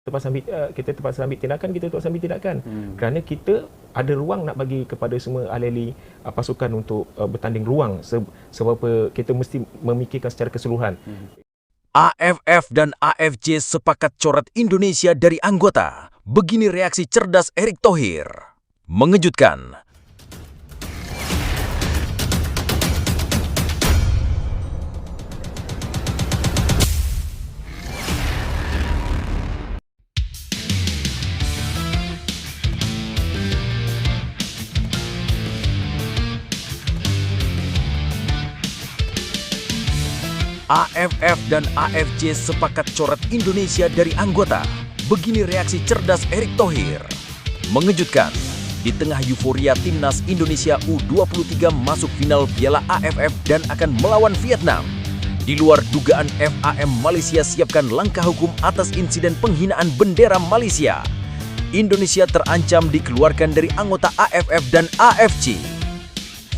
kita terpaksa ambil tindakan, kita terpaksa ambil tindakan. Kerana kita ada ruang nak bagi kepada semua ahli-ahli pasukan untuk bertanding ruang, sebab kita mesti memikirkan secara keseluruhan. AFF dan AFC sepakat coret Indonesia dari anggota. Begini reaksi cerdas Erick Thohir. Mengejutkan. AFF dan AFC sepakat coret Indonesia dari anggota. Begini reaksi cerdas Erick Thohir. Mengejutkan. Di tengah euforia timnas Indonesia U23 masuk final Piala AFF dan akan melawan Vietnam. Di luar dugaan, FAM Malaysia siapkan langkah hukum atas insiden penghinaan bendera Malaysia. Indonesia terancam dikeluarkan dari anggota AFF dan AFC.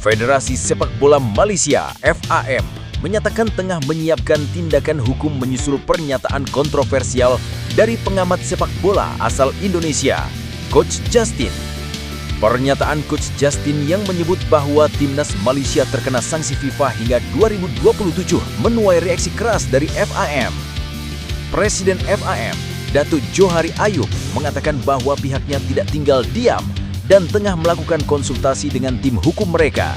Federasi Sepak Bola Malaysia (FAM) menyatakan tengah menyiapkan tindakan hukum menyusul pernyataan kontroversial dari pengamat sepak bola asal Indonesia, Coach Justin. Pernyataan Coach Justin yang menyebut bahwa timnas Malaysia terkena sanksi FIFA hingga 2027 menuai reaksi keras dari FAM. Presiden FAM, Datuk Johari Ayub, mengatakan bahwa pihaknya tidak tinggal diam dan tengah melakukan konsultasi dengan tim hukum mereka.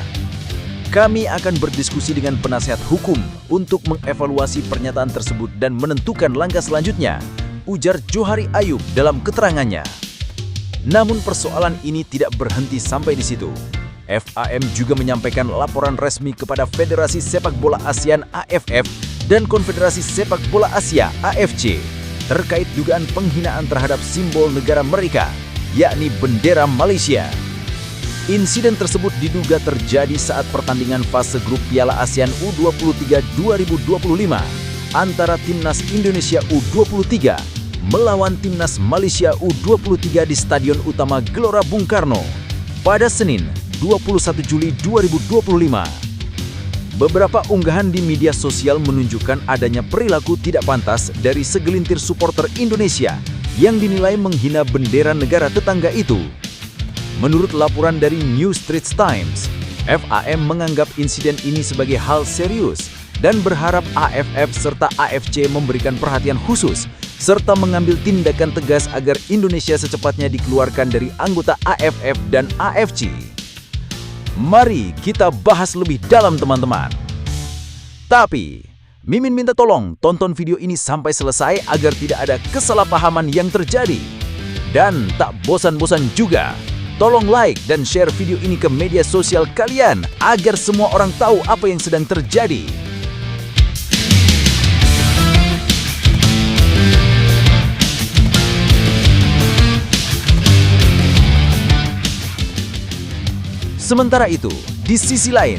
Kami akan berdiskusi dengan penasihat hukum untuk mengevaluasi pernyataan tersebut dan menentukan langkah selanjutnya, ujar Johari Ayub dalam keterangannya. Namun persoalan ini tidak berhenti sampai di situ. FAM juga menyampaikan laporan resmi kepada Federasi Sepak Bola ASEAN (AFF) dan Konfederasi Sepak Bola Asia (AFC) terkait dugaan penghinaan terhadap simbol negara mereka, yakni bendera Malaysia. Insiden tersebut diduga terjadi saat pertandingan fase grup Piala ASEAN U23 2025 antara Timnas Indonesia U23 melawan Timnas Malaysia U23 di Stadion Utama Gelora Bung Karno pada Senin 21 Juli 2025. Beberapa unggahan di media sosial menunjukkan adanya perilaku tidak pantas dari segelintir supporter Indonesia yang dinilai menghina bendera negara tetangga itu. Menurut laporan dari New Straits Times, FAM menganggap insiden ini sebagai hal serius dan berharap AFF serta AFC memberikan perhatian khusus serta mengambil tindakan tegas agar Indonesia secepatnya dikeluarkan dari anggota AFF dan AFC. Mari kita bahas lebih dalam, teman-teman. Tapi, Mimin minta tolong tonton video ini sampai selesai agar tidak ada kesalahpahaman yang terjadi. Dan tak bosan-bosan juga, tolong like dan share video ini ke media sosial kalian agar semua orang tahu apa yang sedang terjadi. Sementara itu, di sisi lain,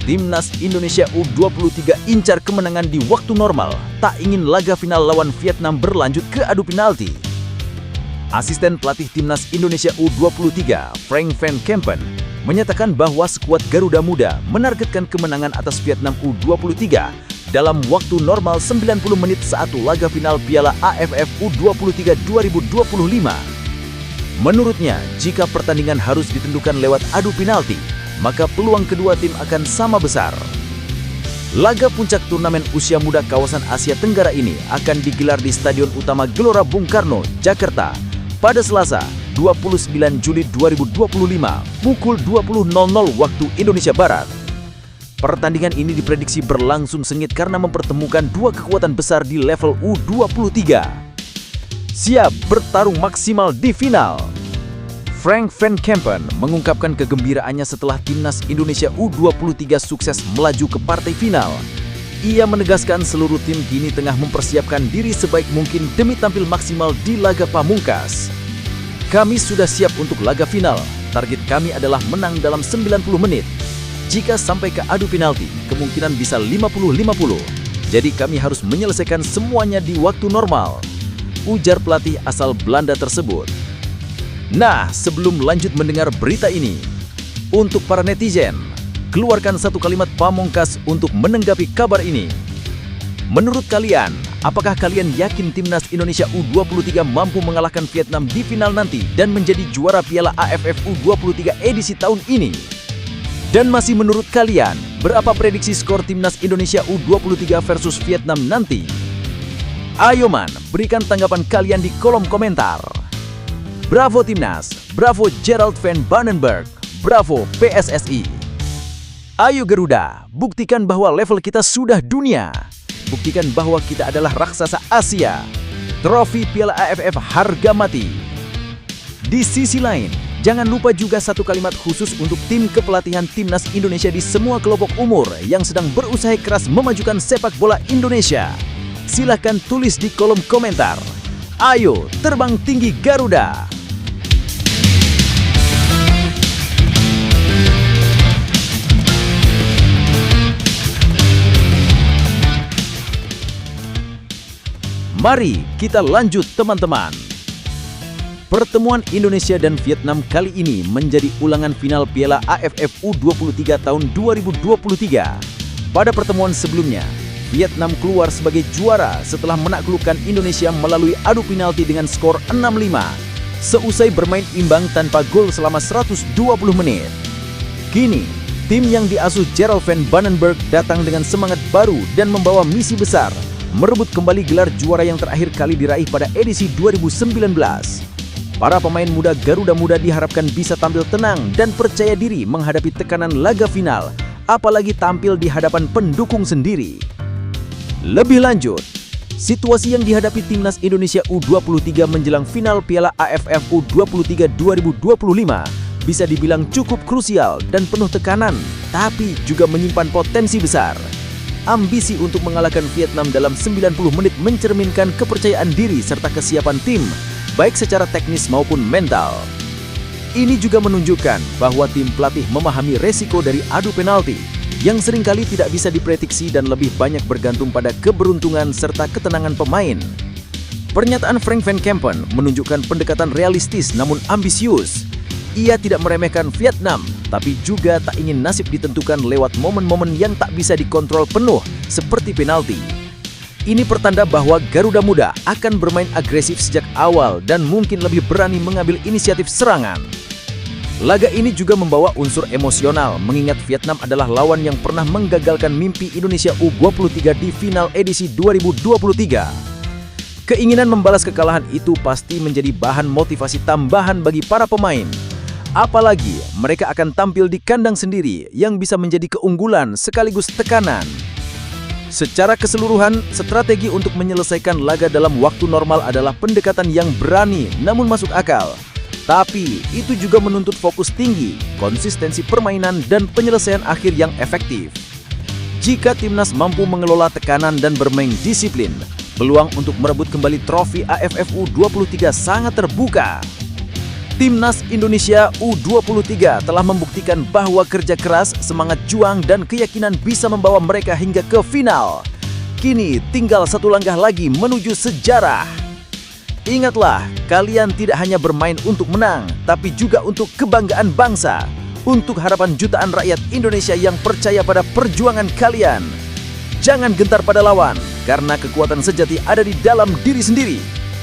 Timnas Indonesia U23 incar kemenangan di waktu normal, tak ingin laga final lawan Vietnam berlanjut ke adu penalti. Asisten pelatih Timnas Indonesia U23, Frank van Kempen, menyatakan bahwa skuad Garuda Muda menargetkan kemenangan atas Vietnam U23 dalam waktu normal 90 menit saat laga final Piala AFF U23 2025. Menurutnya, jika pertandingan harus ditentukan lewat adu penalti, maka peluang kedua tim akan sama besar. Laga puncak turnamen usia muda kawasan Asia Tenggara ini akan digelar di Stadion Utama Gelora Bung Karno, Jakarta, pada Selasa, 29 Juli 2025, pukul 20.00 waktu Indonesia Barat. Pertandingan ini diprediksi berlangsung sengit karena mempertemukan dua kekuatan besar di level U23. Siap bertarung maksimal di final. Frank van Kempen mengungkapkan kegembiraannya setelah Timnas Indonesia U23 sukses melaju ke partai final. Ia menegaskan seluruh tim kini tengah mempersiapkan diri sebaik mungkin demi tampil maksimal di laga pamungkas. Kami sudah siap untuk laga final. Target kami adalah menang dalam 90 menit. Jika sampai ke adu penalti, kemungkinan bisa 50-50. Jadi kami harus menyelesaikan semuanya di waktu normal, ujar pelatih asal Belanda tersebut. Nah, sebelum lanjut mendengar berita ini, untuk para netizen, keluarkan satu kalimat pamungkas untuk menanggapi kabar ini. Menurut kalian, apakah kalian yakin timnas Indonesia U23 mampu mengalahkan Vietnam di final nanti dan menjadi juara Piala AFF U23 edisi tahun ini? Dan masih menurut kalian, berapa prediksi skor timnas Indonesia U23 versus Vietnam nanti? Ayo man, berikan tanggapan kalian di kolom komentar. Bravo Timnas, bravo Gerald van Banenburg, bravo PSSI. Ayo Garuda, buktikan bahwa level kita sudah dunia. Buktikan bahwa kita adalah raksasa Asia. Trofi Piala AFF harga mati. Di sisi lain, jangan lupa juga satu kalimat khusus untuk tim kepelatihan timnas Indonesia di semua kelompok umur yang sedang berusaha keras memajukan sepak bola Indonesia. Silahkan tulis di kolom komentar. Ayo, terbang tinggi Garuda! Mari kita lanjut teman-teman. Pertemuan Indonesia dan Vietnam kali ini menjadi ulangan final Piala AFF U23 tahun 2023. Pada pertemuan sebelumnya, Vietnam keluar sebagai juara setelah menaklukkan Indonesia melalui adu penalti dengan skor 6-5, seusai bermain imbang tanpa gol selama 120 menit. Kini, tim yang diasuh Gerald van Banenburg datang dengan semangat baru dan membawa misi besar, merebut kembali gelar juara yang terakhir kali diraih pada edisi 2019. Para pemain muda Garuda Muda diharapkan bisa tampil tenang dan percaya diri menghadapi tekanan laga final, apalagi tampil di hadapan pendukung sendiri. Lebih lanjut, situasi yang dihadapi timnas Indonesia U23 menjelang final Piala AFF U23 2025 bisa dibilang cukup krusial dan penuh tekanan, tapi juga menyimpan potensi besar. Ambisi untuk mengalahkan Vietnam dalam 90 menit mencerminkan kepercayaan diri serta kesiapan tim, baik secara teknis maupun mental. Ini juga menunjukkan bahwa tim pelatih memahami resiko dari adu penalti, yang seringkali tidak bisa diprediksi dan lebih banyak bergantung pada keberuntungan serta ketenangan pemain. Pernyataan Frank van Kempen menunjukkan pendekatan realistis namun ambisius. Ia tidak meremehkan Vietnam, tapi juga tak ingin nasib ditentukan lewat momen-momen yang tak bisa dikontrol penuh, seperti penalti. Ini pertanda bahwa Garuda Muda akan bermain agresif sejak awal dan mungkin lebih berani mengambil inisiatif serangan. Laga ini juga membawa unsur emosional, mengingat Vietnam adalah lawan yang pernah menggagalkan mimpi Indonesia U23 di final edisi 2023. Keinginan membalas kekalahan itu pasti menjadi bahan motivasi tambahan bagi para pemain. Apalagi mereka akan tampil di kandang sendiri yang bisa menjadi keunggulan sekaligus tekanan. Secara keseluruhan, strategi untuk menyelesaikan laga dalam waktu normal adalah pendekatan yang berani namun masuk akal. Tapi itu juga menuntut fokus tinggi, konsistensi permainan, dan penyelesaian akhir yang efektif. Jika timnas mampu mengelola tekanan dan bermain disiplin, peluang untuk merebut kembali trofi AFF U23 sangat terbuka. Timnas Indonesia U23 telah membuktikan bahwa kerja keras, semangat juang, dan keyakinan bisa membawa mereka hingga ke final. Kini tinggal satu langkah lagi menuju sejarah. Ingatlah, kalian tidak hanya bermain untuk menang, tapi juga untuk kebanggaan bangsa, untuk harapan jutaan rakyat Indonesia yang percaya pada perjuangan kalian. Jangan gentar pada lawan, karena kekuatan sejati ada di dalam diri sendiri,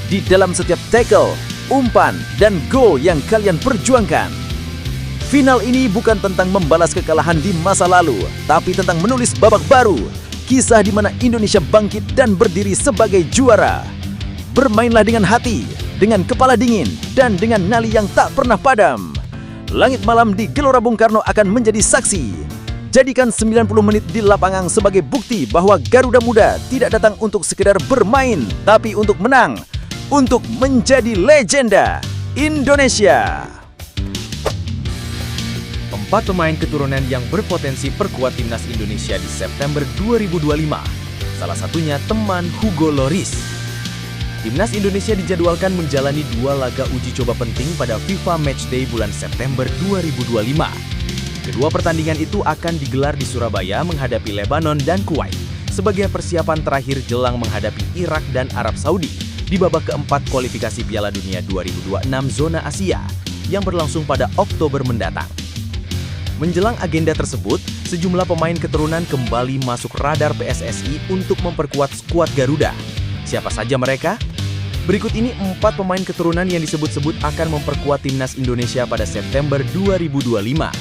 di dalam setiap tackle, umpan, dan gol yang kalian perjuangkan. Final ini bukan tentang membalas kekalahan di masa lalu, tapi tentang menulis babak baru, kisah di mana Indonesia bangkit dan berdiri sebagai juara. Bermainlah dengan hati, dengan kepala dingin, dan dengan nyali yang tak pernah padam. Langit malam di Gelora Bung Karno akan menjadi saksi. Jadikan 90 menit di lapangan sebagai bukti bahwa Garuda Muda tidak datang untuk sekedar bermain, tapi untuk menang, untuk menjadi legenda Indonesia. 4 pemain keturunan yang berpotensi perkuat timnas Indonesia di September 2025. Salah satunya teman Hugo Lloris. Timnas Indonesia dijadwalkan menjalani 2 laga uji coba penting pada FIFA Matchday bulan September 2025. Kedua pertandingan itu akan digelar di Surabaya menghadapi Lebanon dan Kuwait sebagai persiapan terakhir jelang menghadapi Irak dan Arab Saudi di babak keempat kualifikasi Piala Dunia 2026 zona Asia yang berlangsung pada Oktober mendatang. Menjelang agenda tersebut, sejumlah pemain keturunan kembali masuk radar PSSI untuk memperkuat skuad Garuda. Siapa saja mereka? Berikut ini 4 pemain keturunan yang disebut-sebut akan memperkuat timnas Indonesia pada September 2025. 1.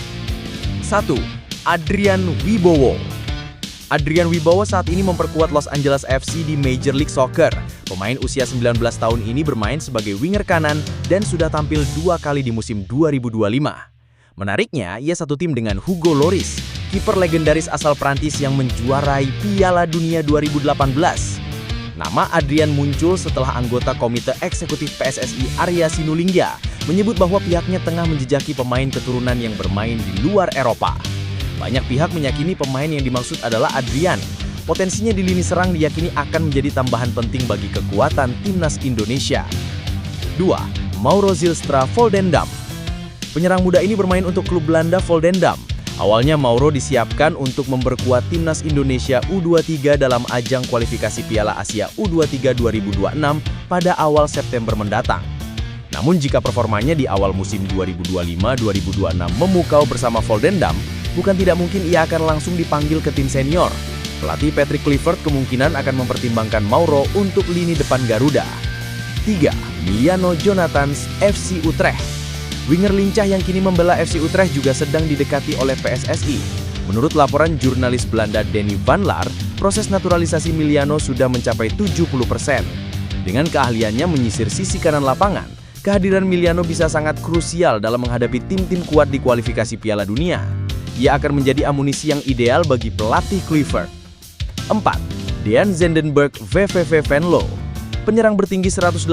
Adrian Wibowo. Adrian Wibowo saat ini memperkuat Los Angeles FC di Major League Soccer. Pemain usia 19 tahun ini bermain sebagai winger kanan dan sudah tampil 2 kali di musim 2025. Menariknya, ia satu tim dengan Hugo Lloris, kiper legendaris asal Prancis yang menjuarai Piala Dunia 2018. Nama Adrian muncul setelah anggota Komite Eksekutif PSSI Arya Sinulinga menyebut bahwa pihaknya tengah menjejaki pemain keturunan yang bermain di luar Eropa. Banyak pihak meyakini pemain yang dimaksud adalah Adrian. Potensinya di lini serang diyakini akan menjadi tambahan penting bagi kekuatan timnas Indonesia. 2. Mauro Zylstra Volendam. Penyerang muda ini bermain untuk klub Belanda Volendam. Awalnya Mauro disiapkan untuk memperkuat timnas Indonesia U23 dalam ajang kualifikasi Piala Asia U23 2026 pada awal September mendatang. Namun jika performanya di awal musim 2025-2026 memukau bersama Volendam, bukan tidak mungkin ia akan langsung dipanggil ke tim senior. Pelatih Patrick Kluivert kemungkinan akan mempertimbangkan Mauro untuk lini depan Garuda. 3. Miliano Jonathans, FC Utrecht. Winger lincah yang kini membela FC Utrecht juga sedang didekati oleh PSSI. Menurut laporan jurnalis Belanda Danny van Laar, proses naturalisasi Miliano sudah mencapai 70%. Dengan keahliannya menyisir sisi kanan lapangan, kehadiran Miliano bisa sangat krusial dalam menghadapi tim-tim kuat di kualifikasi Piala Dunia. Ia akan menjadi amunisi yang ideal bagi pelatih Kluivert. 4. Dean Zendenberg VVV Venlo. Penyerang bertinggi 188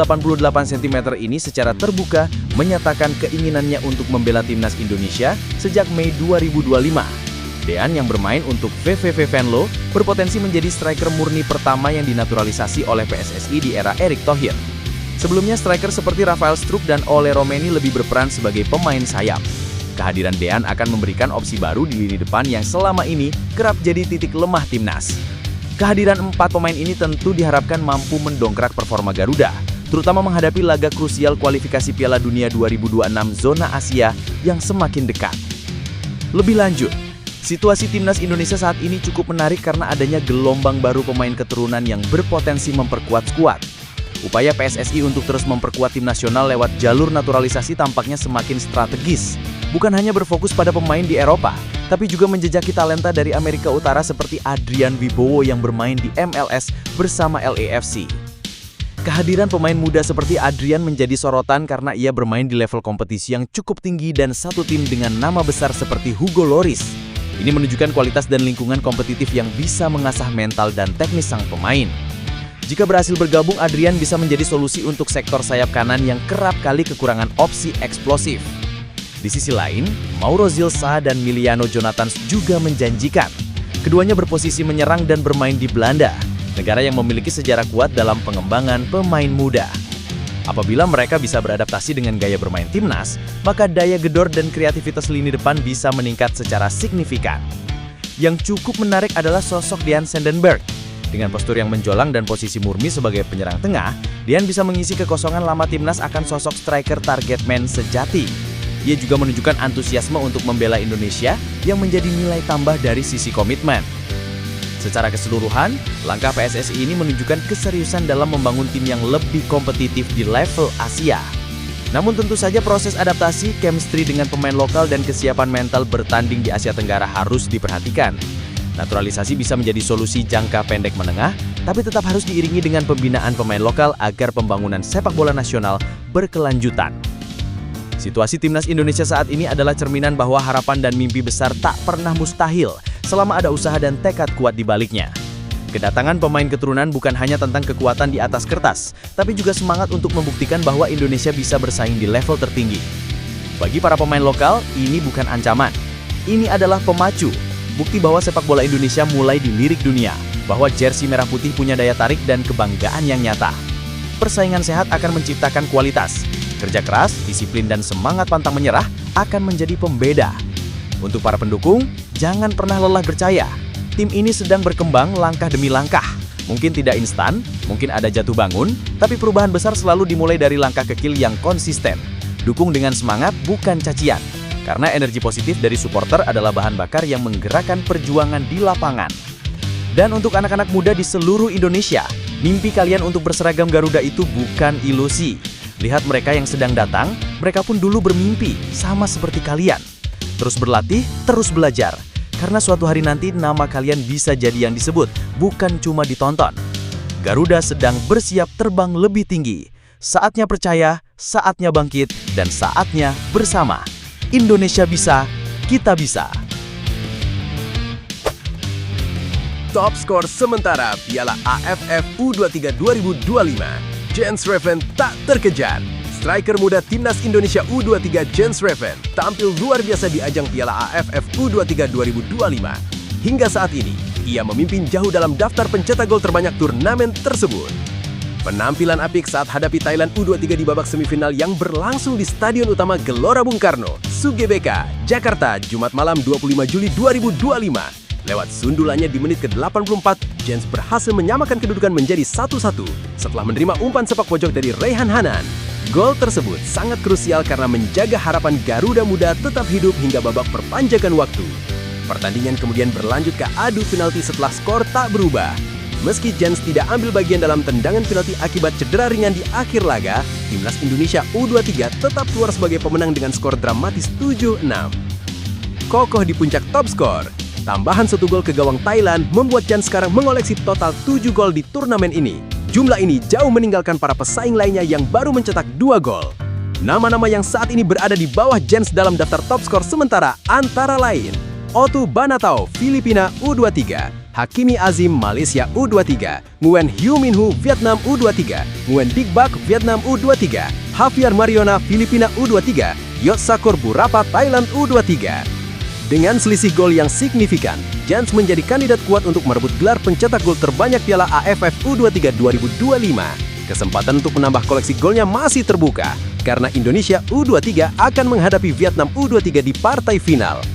cm ini secara terbuka menyatakan keinginannya untuk membela timnas Indonesia sejak Mei 2025. Dean yang bermain untuk VVV Venlo berpotensi menjadi striker murni pertama yang dinaturalisasi oleh PSSI di era Erick Thohir. Sebelumnya striker seperti Rafael Struijk dan Ole Romeni lebih berperan sebagai pemain sayap. Kehadiran Dean akan memberikan opsi baru di lini depan yang selama ini kerap jadi titik lemah timnas. Kehadiran 4 pemain ini tentu diharapkan mampu mendongkrak performa Garuda, terutama menghadapi laga krusial kualifikasi Piala Dunia 2026 zona Asia yang semakin dekat. Lebih lanjut, situasi timnas Indonesia saat ini cukup menarik karena adanya gelombang baru pemain keturunan yang berpotensi memperkuat skuad. Upaya PSSI untuk terus memperkuat tim nasional lewat jalur naturalisasi tampaknya semakin strategis. Bukan hanya berfokus pada pemain di Eropa, tapi juga menjejaki talenta dari Amerika Utara seperti Adrian Wibowo yang bermain di MLS bersama LAFC. Kehadiran pemain muda seperti Adrian menjadi sorotan karena ia bermain di level kompetisi yang cukup tinggi dan satu tim dengan nama besar seperti Hugo Lloris. Ini menunjukkan kualitas dan lingkungan kompetitif yang bisa mengasah mental dan teknis sang pemain. Jika berhasil bergabung, Adrian bisa menjadi solusi untuk sektor sayap kanan yang kerap kali kekurangan opsi eksplosif. Di sisi lain, Mauro Zylstra dan Miliano Jonathans juga menjanjikan. Keduanya berposisi menyerang dan bermain di Belanda, negara yang memiliki sejarah kuat dalam pengembangan pemain muda. Apabila mereka bisa beradaptasi dengan gaya bermain timnas, maka daya gedor dan kreativitas lini depan bisa meningkat secara signifikan. Yang cukup menarik adalah sosok Dean Zendenberg. Dengan postur yang menjolang dan posisi murni sebagai penyerang tengah, Dean bisa mengisi kekosongan lama timnas akan sosok striker target man sejati. Ia juga menunjukkan antusiasme untuk membela Indonesia yang menjadi nilai tambah dari sisi komitmen. Secara keseluruhan, langkah PSSI ini menunjukkan keseriusan dalam membangun tim yang lebih kompetitif di level Asia. Namun tentu saja proses adaptasi, chemistry dengan pemain lokal dan kesiapan mental bertanding di Asia Tenggara harus diperhatikan. Naturalisasi bisa menjadi solusi jangka pendek menengah, tapi tetap harus diiringi dengan pembinaan pemain lokal agar pembangunan sepak bola nasional berkelanjutan. Situasi timnas Indonesia saat ini adalah cerminan bahwa harapan dan mimpi besar tak pernah mustahil selama ada usaha dan tekad kuat di baliknya. Kedatangan pemain keturunan bukan hanya tentang kekuatan di atas kertas, tapi juga semangat untuk membuktikan bahwa Indonesia bisa bersaing di level tertinggi. Bagi para pemain lokal, ini bukan ancaman. Ini adalah pemacu, bukti bahwa sepak bola Indonesia mulai dilirik dunia, bahwa jersey merah putih punya daya tarik dan kebanggaan yang nyata. Persaingan sehat akan menciptakan kualitas. Kerja keras, disiplin, dan semangat pantang menyerah akan menjadi pembeda. Untuk para pendukung, jangan pernah lelah percaya. Tim ini sedang berkembang langkah demi langkah. Mungkin tidak instan, mungkin ada jatuh bangun, tapi perubahan besar selalu dimulai dari langkah kecil yang konsisten. Dukung dengan semangat, bukan cacian. Karena energi positif dari supporter adalah bahan bakar yang menggerakkan perjuangan di lapangan. Dan untuk anak-anak muda di seluruh Indonesia, mimpi kalian untuk berseragam Garuda itu bukan ilusi. Lihat mereka yang sedang datang, mereka pun dulu bermimpi, sama seperti kalian. Terus berlatih, terus belajar. Karena suatu hari nanti nama kalian bisa jadi yang disebut, bukan cuma ditonton. Garuda sedang bersiap terbang lebih tinggi. Saatnya percaya, saatnya bangkit, dan saatnya bersama. Indonesia bisa, kita bisa. Top skor sementara Piala AFF U23 2025. Jens Reven tak terkejar. Striker muda Timnas Indonesia U23 Jens Reven tampil luar biasa di ajang Piala AFF U23 2025. Hingga saat ini, ia memimpin jauh dalam daftar pencetak gol terbanyak turnamen tersebut. Penampilan apik saat hadapi Thailand U23 di babak semifinal yang berlangsung di Stadion Utama Gelora Bung Karno, SUGBK, Jakarta, Jumat malam 25 Juli 2025. Lewat sundulannya di menit ke-84, Jens berhasil menyamakan kedudukan menjadi 1-1 setelah menerima umpan sepak pojok dari Rayhan Hanan. Gol tersebut sangat krusial karena menjaga harapan Garuda Muda tetap hidup hingga babak perpanjangan waktu. Pertandingan kemudian berlanjut ke adu penalti setelah skor tak berubah. Meski Jens tidak ambil bagian dalam tendangan penalti akibat cedera ringan di akhir laga, Timnas Indonesia U23 tetap keluar sebagai pemenang dengan skor dramatis 7-6. Kokoh di puncak top skor. Tambahan 1 gol ke gawang Thailand membuat Jens sekarang mengoleksi total 7 gol di turnamen ini. Jumlah ini jauh meninggalkan para pesaing lainnya yang baru mencetak 2 gol. Nama-nama yang saat ini berada di bawah Jens dalam daftar top skor sementara antara lain Otu Banatao, Filipina U23, Hakimi Azim, Malaysia U23, Nguyen Hyu Min-hu, Vietnam U23, Nguyen Dik Bak, Vietnam U23, Javier Mariona, Filipina U23, Yot Sakur Burapa, Thailand U23. Dengan selisih gol yang signifikan, Jens menjadi kandidat kuat untuk merebut gelar pencetak gol terbanyak Piala AFF U23 2025. Kesempatan untuk menambah koleksi golnya masih terbuka, karena Indonesia U23 akan menghadapi Vietnam U23 di partai final.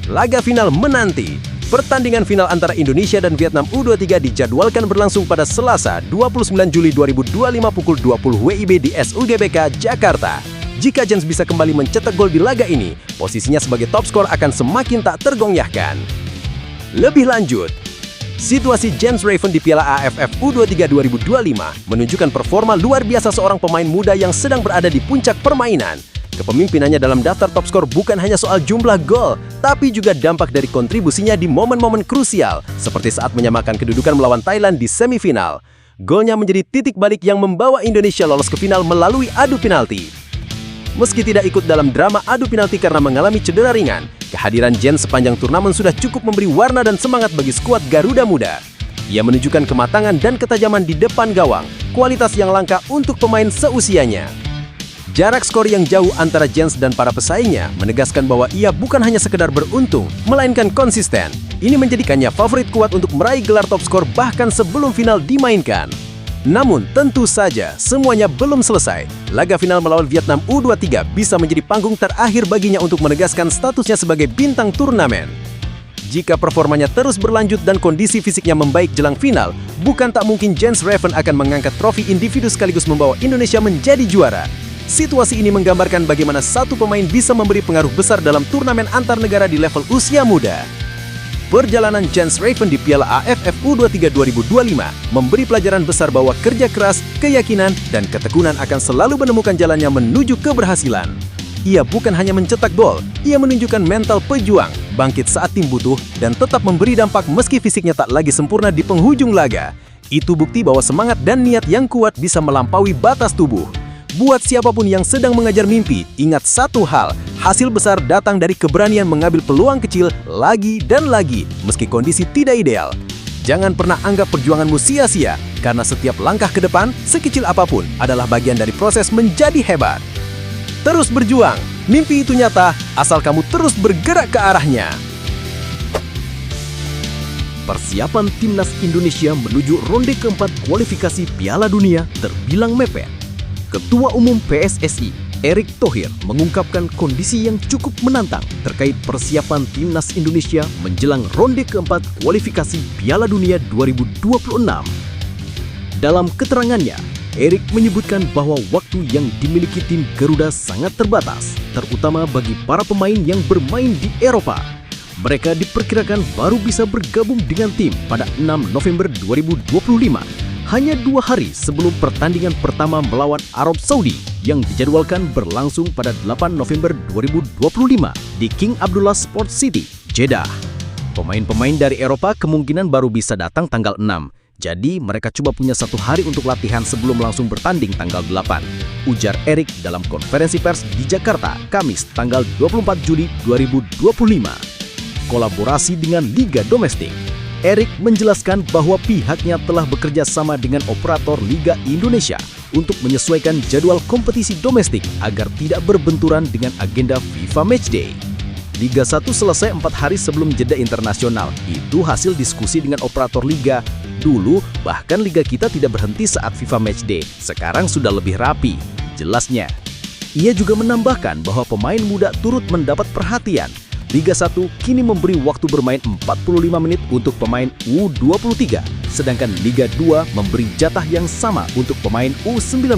Laga final menanti. Pertandingan final antara Indonesia dan Vietnam U23 dijadwalkan berlangsung pada Selasa 29 Juli 2025 pukul 20 WIB di SUGBK, Jakarta. Jika Jens bisa kembali mencetak gol di laga ini, posisinya sebagai top skor akan semakin tak tergoyahkan. Lebih lanjut, situasi Jens Reven di Piala AFF U23 2025 menunjukkan performa luar biasa seorang pemain muda yang sedang berada di puncak permainan. Kepemimpinannya dalam daftar top skor bukan hanya soal jumlah gol, tapi juga dampak dari kontribusinya di momen-momen krusial, seperti saat menyamakan kedudukan melawan Thailand di semifinal. Golnya menjadi titik balik yang membawa Indonesia lolos ke final melalui adu penalti. Meski tidak ikut dalam drama adu penalti karena mengalami cedera ringan, kehadiran Jens sepanjang turnamen sudah cukup memberi warna dan semangat bagi skuad Garuda Muda. Ia menunjukkan kematangan dan ketajaman di depan gawang, kualitas yang langka untuk pemain seusianya. Jarak skor yang jauh antara Jens dan para pesaingnya menegaskan bahwa ia bukan hanya sekedar beruntung, melainkan konsisten. Ini menjadikannya favorit kuat untuk meraih gelar top skor bahkan sebelum final dimainkan. Namun tentu saja semuanya belum selesai. Laga final melawan Vietnam U23 bisa menjadi panggung terakhir baginya untuk menegaskan statusnya sebagai bintang turnamen. Jika performanya terus berlanjut dan kondisi fisiknya membaik jelang final, bukan tak mungkin Jens Reven akan mengangkat trofi individu sekaligus membawa Indonesia menjadi juara. Situasi ini menggambarkan bagaimana satu pemain bisa memberi pengaruh besar dalam turnamen antar negara di level usia muda. Perjalanan Jens Reven di Piala AFF U23 2025 memberi pelajaran besar bahwa kerja keras, keyakinan, dan ketekunan akan selalu menemukan jalannya menuju keberhasilan. Ia bukan hanya mencetak gol, ia menunjukkan mental pejuang, bangkit saat tim butuh, dan tetap memberi dampak meski fisiknya tak lagi sempurna di penghujung laga. Itu bukti bahwa semangat dan niat yang kuat bisa melampaui batas tubuh. Buat siapapun yang sedang mengejar mimpi, ingat satu hal, hasil besar datang dari keberanian mengambil peluang kecil lagi dan lagi, meski kondisi tidak ideal. Jangan pernah anggap perjuanganmu sia-sia, karena setiap langkah ke depan, sekecil apapun, adalah bagian dari proses menjadi hebat. Terus berjuang, mimpi itu nyata, asal kamu terus bergerak ke arahnya. Persiapan Timnas Indonesia menuju ronde keempat kualifikasi Piala Dunia terbilang mepet. Ketua Umum PSSI, Erick Thohir, mengungkapkan kondisi yang cukup menantang terkait persiapan Timnas Indonesia menjelang ronde keempat kualifikasi Piala Dunia 2026. Dalam keterangannya, Erik menyebutkan bahwa waktu yang dimiliki tim Garuda sangat terbatas, terutama bagi para pemain yang bermain di Eropa. Mereka diperkirakan baru bisa bergabung dengan tim pada 6 November 2025, hanya 2 hari sebelum pertandingan pertama melawan Arab Saudi yang dijadwalkan berlangsung pada 8 November 2025 di King Abdullah Sports City, Jeddah. Pemain-pemain dari Eropa kemungkinan baru bisa datang tanggal 6. Jadi mereka cuma punya 1 hari untuk latihan sebelum langsung bertanding tanggal 8, ujar Erik dalam konferensi pers di Jakarta, Kamis tanggal 24 Juli 2025. Kolaborasi dengan Liga Domestik. Erik menjelaskan bahwa pihaknya telah bekerja sama dengan operator Liga Indonesia untuk menyesuaikan jadwal kompetisi domestik agar tidak berbenturan dengan agenda FIFA Matchday. Liga 1 selesai 4 hari sebelum jeda internasional. Itu hasil diskusi dengan operator Liga. Dulu, bahkan Liga kita tidak berhenti saat FIFA Matchday. Sekarang sudah lebih rapi, jelasnya. Ia juga menambahkan bahwa pemain muda turut mendapat perhatian. Liga 1 kini memberi waktu bermain 45 menit untuk pemain U23, sedangkan Liga 2 memberi jatah yang sama untuk pemain U19.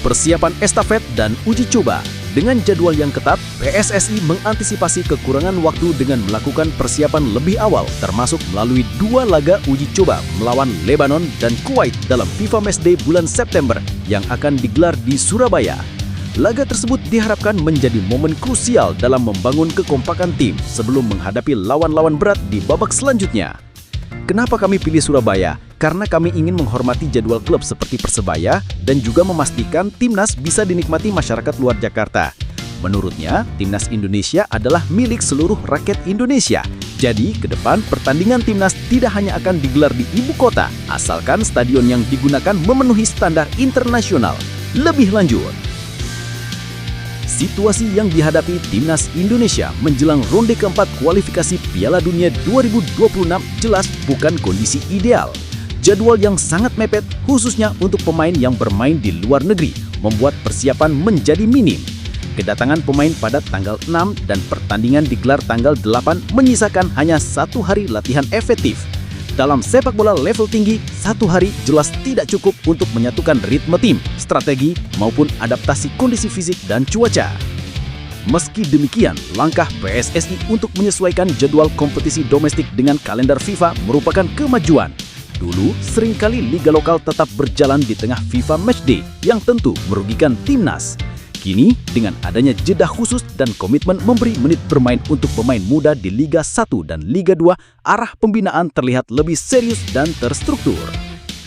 Persiapan estafet dan uji coba. Dengan jadwal yang ketat, PSSI mengantisipasi kekurangan waktu dengan melakukan persiapan lebih awal, termasuk melalui 2 laga uji coba melawan Lebanon dan Kuwait dalam FIFA Matchday bulan September yang akan digelar di Surabaya. Laga tersebut diharapkan menjadi momen krusial dalam membangun kekompakan tim sebelum menghadapi lawan-lawan berat di babak selanjutnya. Kenapa kami pilih Surabaya? Karena kami ingin menghormati jadwal klub seperti Persebaya dan juga memastikan Timnas bisa dinikmati masyarakat luar Jakarta. Menurutnya, Timnas Indonesia adalah milik seluruh rakyat Indonesia. Jadi, ke depan pertandingan Timnas tidak hanya akan digelar di ibu kota, asalkan stadion yang digunakan memenuhi standar internasional. Lebih lanjut, situasi yang dihadapi Timnas Indonesia menjelang ronde keempat kualifikasi Piala Dunia 2026 jelas bukan kondisi ideal. Jadwal yang sangat mepet, khususnya untuk pemain yang bermain di luar negeri, membuat persiapan menjadi minim. Kedatangan pemain pada tanggal 6 dan pertandingan digelar tanggal 8 menyisakan hanya 1 hari latihan efektif. Dalam sepak bola level tinggi, 1 hari jelas tidak cukup untuk menyatukan ritme tim, strategi, maupun adaptasi kondisi fisik dan cuaca. Meski demikian, langkah PSSI untuk menyesuaikan jadwal kompetisi domestik dengan kalender FIFA merupakan kemajuan. Dulu, seringkali liga lokal tetap berjalan di tengah FIFA Matchday yang tentu merugikan Timnas. Kini, dengan adanya jeda khusus dan komitmen memberi menit bermain untuk pemain muda di Liga 1 dan Liga 2, arah pembinaan terlihat lebih serius dan terstruktur.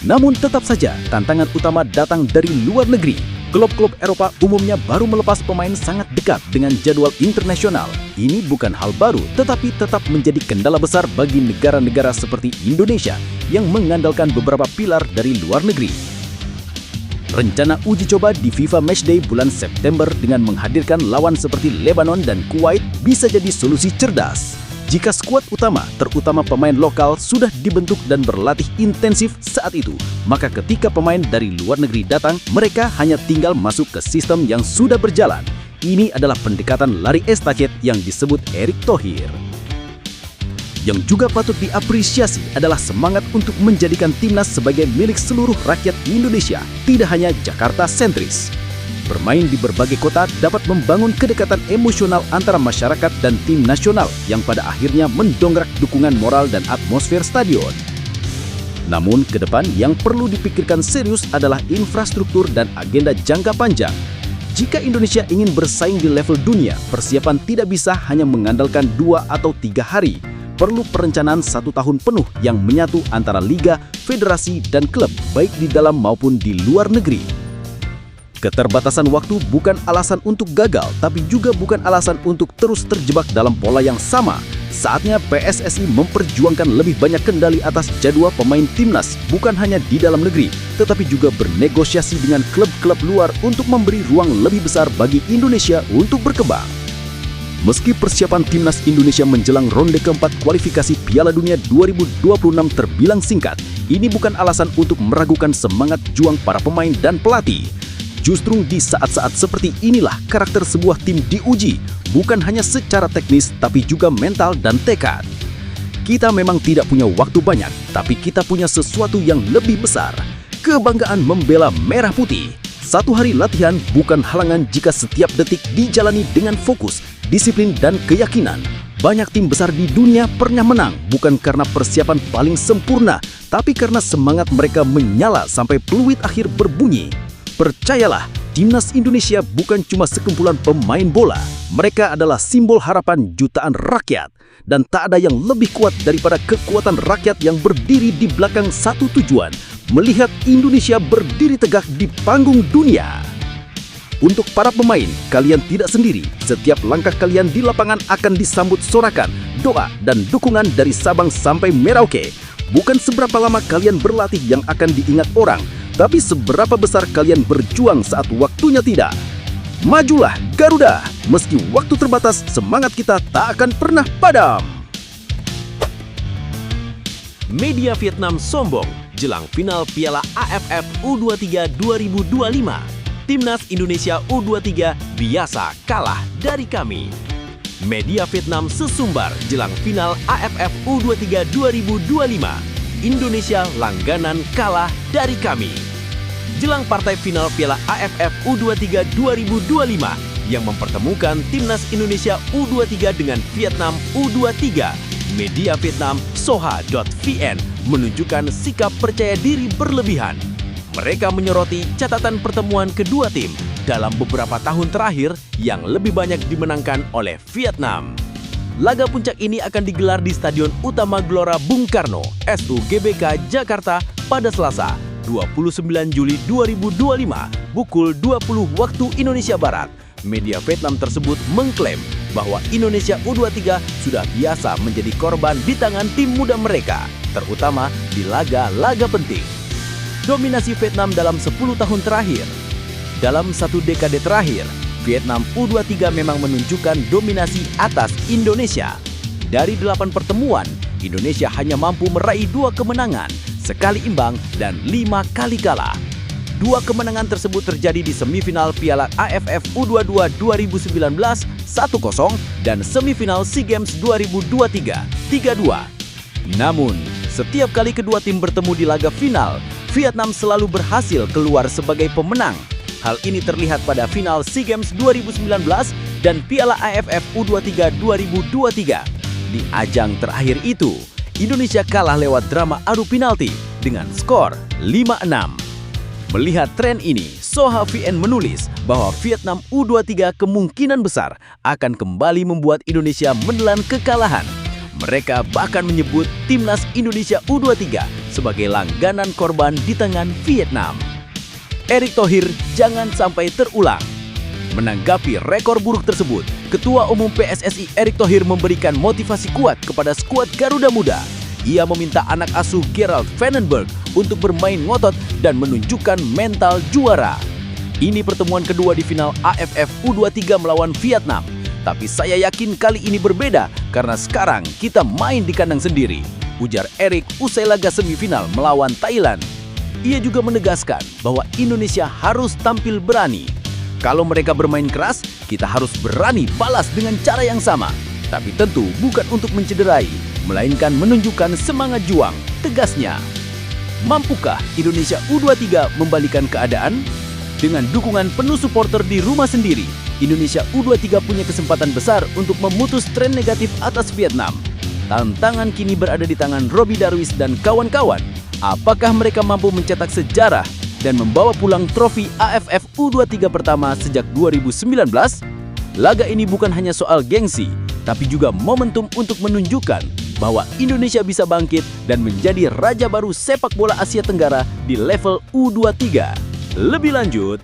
Namun tetap saja, tantangan utama datang dari luar negeri. Klub-klub Eropa umumnya baru melepas pemain sangat dekat dengan jadwal internasional. Ini bukan hal baru, tetapi tetap menjadi kendala besar bagi negara-negara seperti Indonesia yang mengandalkan beberapa pilar dari luar negeri. Rencana uji coba di FIFA Matchday bulan September dengan menghadirkan lawan seperti Lebanon dan Kuwait bisa jadi solusi cerdas. Jika skuad utama, terutama pemain lokal, sudah dibentuk dan berlatih intensif saat itu, maka ketika pemain dari luar negeri datang, mereka hanya tinggal masuk ke sistem yang sudah berjalan. Ini adalah pendekatan lari estafet yang disebut Erick Thohir. Yang juga patut diapresiasi adalah semangat untuk menjadikan Timnas sebagai milik seluruh rakyat Indonesia, tidak hanya Jakarta sentris. Bermain di berbagai kota dapat membangun kedekatan emosional antara masyarakat dan tim nasional yang pada akhirnya mendongkrak dukungan moral dan atmosfer stadion. Namun, ke depan yang perlu dipikirkan serius adalah infrastruktur dan agenda jangka panjang. Jika Indonesia ingin bersaing di level dunia, persiapan tidak bisa hanya mengandalkan 2 atau 3 hari. Perlu perencanaan 1 tahun penuh yang menyatu antara liga, federasi, dan klub, baik di dalam maupun di luar negeri. Keterbatasan waktu bukan alasan untuk gagal, tapi juga bukan alasan untuk terus terjebak dalam pola yang sama. Saatnya PSSI memperjuangkan lebih banyak kendali atas jadwal pemain Timnas, bukan hanya di dalam negeri, tetapi juga bernegosiasi dengan klub-klub luar untuk memberi ruang lebih besar bagi Indonesia untuk berkembang. Meski persiapan Timnas Indonesia menjelang ronde keempat kualifikasi Piala Dunia 2026 terbilang singkat, ini bukan alasan untuk meragukan semangat juang para pemain dan pelatih. Justru di saat-saat seperti inilah karakter sebuah tim diuji, bukan hanya secara teknis tapi juga mental dan tekad. Kita memang tidak punya waktu banyak, tapi kita punya sesuatu yang lebih besar. kebanggaan membela Merah Putih. Satu hari latihan bukan halangan jika setiap detik dijalani dengan fokus, disiplin, dan keyakinan. Banyak tim besar di dunia pernah menang bukan karena persiapan paling sempurna, tapi karena semangat mereka menyala sampai peluit akhir berbunyi. Percayalah, Timnas Indonesia bukan cuma sekumpulan pemain bola. Mereka adalah simbol harapan jutaan rakyat. Dan tak ada yang lebih kuat daripada kekuatan rakyat yang berdiri di belakang satu tujuan, melihat Indonesia berdiri tegak di panggung dunia. Untuk para pemain, kalian tidak sendiri. Setiap langkah kalian di lapangan akan disambut sorakan, doa, dan dukungan dari Sabang sampai Merauke. Bukan seberapa lama kalian berlatih yang akan diingat orang, tapi seberapa besar kalian berjuang saat waktunya tidak. Majulah Garuda, meski waktu terbatas, semangat kita tak akan pernah padam. Media Vietnam sombong jelang final Piala AFF U23 2025. Timnas Indonesia U23 biasa kalah dari kami. Media Vietnam sesumbar jelang final AFF U23 2025. Indonesia langganan kalah dari kami. Jelang partai final Piala AFF U23 2025 yang mempertemukan Timnas Indonesia U23 dengan Vietnam U23. Media Vietnam Soha.vn menunjukkan sikap percaya diri berlebihan. Mereka menyoroti catatan pertemuan kedua tim dalam beberapa tahun terakhir yang lebih banyak dimenangkan oleh Vietnam. Laga puncak ini akan digelar di Stadion Utama Gelora Bung Karno, SUGBK, Jakarta pada Selasa, 29 Juli 2025, pukul 20 waktu Indonesia Barat. Media Vietnam tersebut mengklaim bahwa Indonesia U23 sudah biasa menjadi korban di tangan tim muda mereka, terutama di laga-laga penting. Dominasi Vietnam dalam 10 tahun terakhir. Dalam satu dekade terakhir, Vietnam U23 memang menunjukkan dominasi atas Indonesia. Dari 8 pertemuan, Indonesia hanya mampu meraih 2 kemenangan, sekali imbang, dan 5 kali kalah. 2 kemenangan tersebut terjadi di semifinal Piala AFF U22 2019 1-0 dan semifinal SEA Games 2023 3-2. Namun, setiap kali kedua tim bertemu di laga final, Vietnam selalu berhasil keluar sebagai pemenang. Hal ini terlihat pada final SEA Games 2019 dan Piala AFF U23 2023. Di ajang terakhir itu, Indonesia kalah lewat drama adu penalti dengan skor 5-6. Melihat tren ini, Soha.vn menulis bahwa Vietnam U23 kemungkinan besar akan kembali membuat Indonesia menelan kekalahan. Mereka bahkan menyebut Timnas Indonesia U23 sebagai langganan korban di tangan Vietnam. Erick Thohir jangan sampai terulang. Menanggapi rekor buruk tersebut, Ketua Umum PSSI Erick Thohir memberikan motivasi kuat kepada skuad Garuda Muda. Ia meminta anak asuh Gerald Vandenberg untuk bermain ngotot dan menunjukkan mental juara. Ini pertemuan kedua di final AFF U23 melawan Vietnam. Tapi saya yakin kali ini berbeda karena sekarang kita main di kandang sendiri, ujar Erick usai laga semifinal melawan Thailand. Ia juga menegaskan bahwa Indonesia harus tampil berani. Kalau mereka bermain keras, kita harus berani balas dengan cara yang sama. Tapi tentu bukan untuk mencederai, melainkan menunjukkan semangat juang, tegasnya. Mampukah Indonesia U23 membalikan keadaan? Dengan dukungan penuh supporter di rumah sendiri, Indonesia U23 punya kesempatan besar untuk memutus tren negatif atas Vietnam. Tantangan kini berada di tangan Robby Darwish dan kawan-kawan. Apakah mereka mampu mencetak sejarah dan membawa pulang trofi AFF U23 pertama sejak 2019? Laga ini bukan hanya soal gengsi, tapi juga momentum untuk menunjukkan bahwa Indonesia bisa bangkit dan menjadi raja baru sepak bola Asia Tenggara di level U23. Lebih lanjut,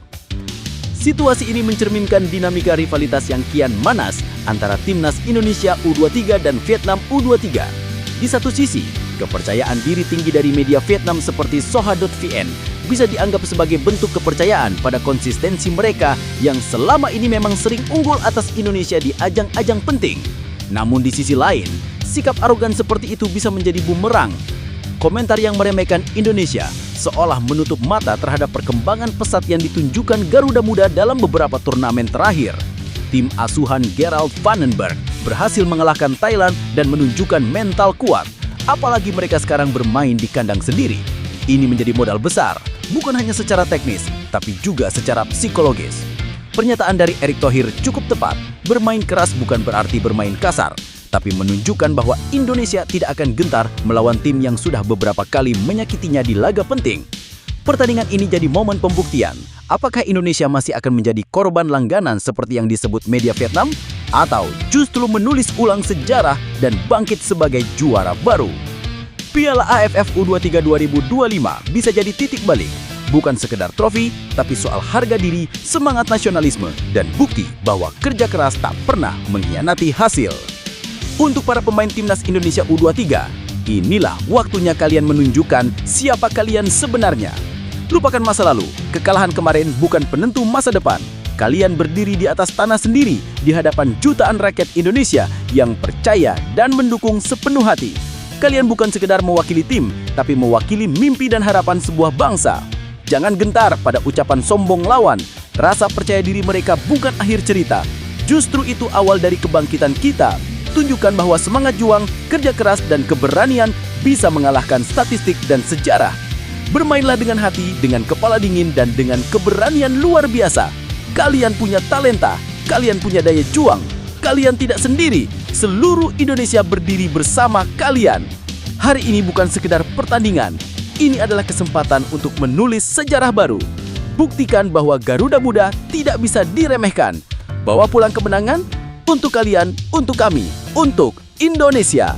situasi ini mencerminkan dinamika rivalitas yang kian manas antara Timnas Indonesia U23 dan Vietnam U23. Di satu sisi, kepercayaan diri tinggi dari media Vietnam seperti Soha.vn bisa dianggap sebagai bentuk kepercayaan pada konsistensi mereka yang selama ini memang sering unggul atas Indonesia di ajang-ajang penting. Namun di sisi lain, sikap arogan seperti itu bisa menjadi bumerang. Komentar yang meremehkan Indonesia seolah menutup mata terhadap perkembangan pesat yang ditunjukkan Garuda Muda dalam beberapa turnamen terakhir. Tim asuhan Gerald Vandenberg berhasil mengalahkan Thailand dan menunjukkan mental kuat. Apalagi mereka sekarang bermain di kandang sendiri. Ini menjadi modal besar bukan hanya secara teknis, tapi juga secara psikologis. Pernyataan dari Erick Thohir cukup tepat, bermain keras bukan berarti bermain kasar, tapi menunjukkan bahwa Indonesia tidak akan gentar melawan tim yang sudah beberapa kali menyakitinya di laga penting. Pertandingan ini jadi momen pembuktian, apakah Indonesia masih akan menjadi korban langganan seperti yang disebut media Vietnam, atau justru menulis ulang sejarah dan bangkit sebagai juara baru. Piala AFF U23 2025 bisa jadi titik balik, bukan sekedar trofi, tapi soal harga diri, semangat nasionalisme, dan bukti bahwa kerja keras tak pernah mengkhianati hasil. Untuk para pemain timnas Indonesia U23, inilah waktunya kalian menunjukkan siapa kalian sebenarnya. Lupakan masa lalu, kekalahan kemarin bukan penentu masa depan. Kalian berdiri di atas tanah sendiri di hadapan jutaan rakyat Indonesia yang percaya dan mendukung sepenuh hati. Kalian bukan sekedar mewakili tim, tapi mewakili mimpi dan harapan sebuah bangsa. Jangan gentar pada ucapan sombong lawan. Rasa percaya diri mereka bukan akhir cerita. Justru itu awal dari kebangkitan kita. Tunjukkan bahwa semangat juang, kerja keras, dan keberanian bisa mengalahkan statistik dan sejarah. Bermainlah dengan hati, dengan kepala dingin, dan dengan keberanian luar biasa. Kalian punya talenta, kalian punya daya juang, kalian tidak sendiri. Seluruh Indonesia berdiri bersama kalian. Hari ini bukan sekedar pertandingan, ini adalah kesempatan untuk menulis sejarah baru. Buktikan bahwa Garuda Muda tidak bisa diremehkan. Bawa pulang kemenangan untuk kalian, untuk kami, untuk Indonesia.